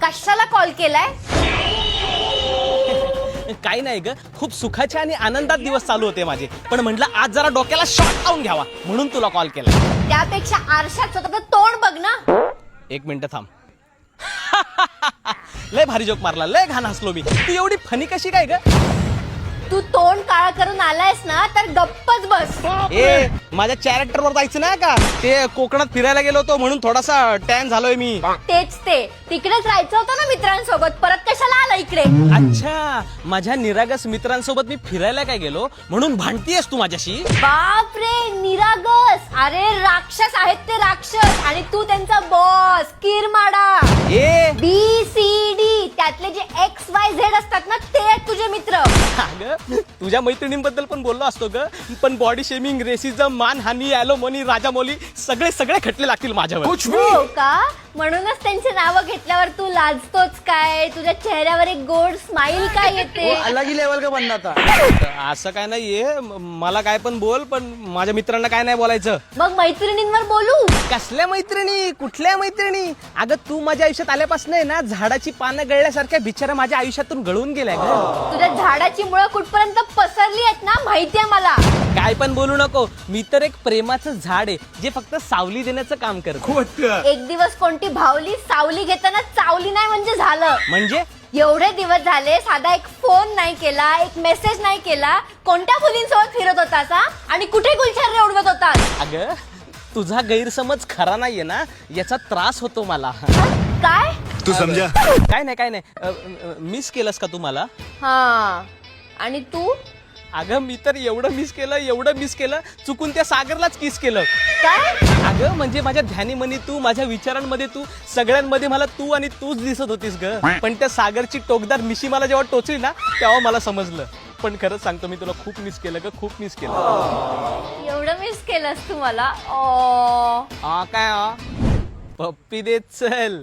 कशाला कॉल केलाय? काही नाही ग, खूप सुखाचे आणि आनंदात दिवस चालू होते माझे, पण म्हटलं आज जरा डोक्याला शॉक लावून घ्यावा म्हणून तुला कॉल केला. त्यापेक्षा आरशात स्वतःचं तोंड बघ ना. एक मिनिट थांब. लय भारी जोक मारला, लय घाण हसलो मी. तू एवढी फनी कशी काय ग? तू तोंड काळा करून आलायस ना तर गप्पच बस. ए माझ्या कॅरेक्टर वर जायचं नाही का? ते कोकणात फिरायला गेलो होतो म्हणून थोडासा टॅन झालोय मी. तेच ते, तिकडेच राहायचं होतं ना मित्रांसोबत, परत कशाला आला इकडे? अच्छा, माझ्या निरागस मित्रांसोबत मी फिरायला काय गेलो म्हणून भांडतीयस तू माझ्याशी? बाप रे, निरागस. अरे राक्षस आहेत ते, राक्षस. आणि तू त्यांचा बॉस, किरमाडा. ए BCD त्यातले जे XYZ असतात ना, ते आहेत तुझे मित्र. अगं, तुझ्या मैत्रिणींबद्दल पण बोललो असतो ग, पण बॉडी शेमिंग, रेसिझम, मानहानी, ॲलोमोनी, राजामौली सगळे खटले लागतील माझ्यावर. हो का? म्हणूनच त्यांची नावं घेतल्यावर तू लाजतोच काय? तुझ्या चेहऱ्यावर एक गोड स्माइल काय येते? अलग ही लेवल का बनना था. असं काय नाहीये, मला काय पण बोल, पण माझ्या मित्रांना काय नाही बोलायचं. मग मैत्रिणींवर बोलू? कसल्या मैत्रिणी, कुठल्या मैत्रिणी? अगं तू माझ्या आयुष्यात आल्यापासून आहे ना, झाडाची पानं गळल्यासारख्या बिचारा माझ्या आयुष्यातून गळून गेलाय ग. तुझ्या झाडाची मुळं कुठपर्यंत पसरली आहेत ना, माहितीये मला. काय पण बोलू नको, मी तर एक प्रेमाचं झाड आहे जे फक्त सावली देण्याचं काम करतो. एक दिवस कोणती भावली सावली घेताना चावली नाही म्हणजे झालं. म्हणजे एवढे दिवस झाले साधा एक फोन नाही केला, एक मेसेज नाही केला. कोणत्या मुलींसोबत फिरत होतास हा? आणि कुठे गुलछर्रे उडवत होतास? अगं, तुझा गैरसमज खरा नाहीये ना, याचा त्रास होतो मला. काय? तू समझा? काय नाही मिस केलंस का तू मला? हा, आणि तू? अगं मी तर एवढं मिस केलं, चुकून त्या सागरलाच किस केलं. काय? अगं म्हणजे माझ्या ध्यानीमनी तू, माझ्या विचारांमध्ये तू, सगळ्यांमध्ये मला तू आणि तूच दिसत होतीस ग. पण त्या सागरची टोकदार मिशी मला जेव्हा टोचली ना, तेव्हा मला समजलं. पण खरंच सांगतो, मी तुला खूप मिस केलं ग, खूप मिस केलं. एवढं मिस केलंस तू मला? काय पप्पी देत चल.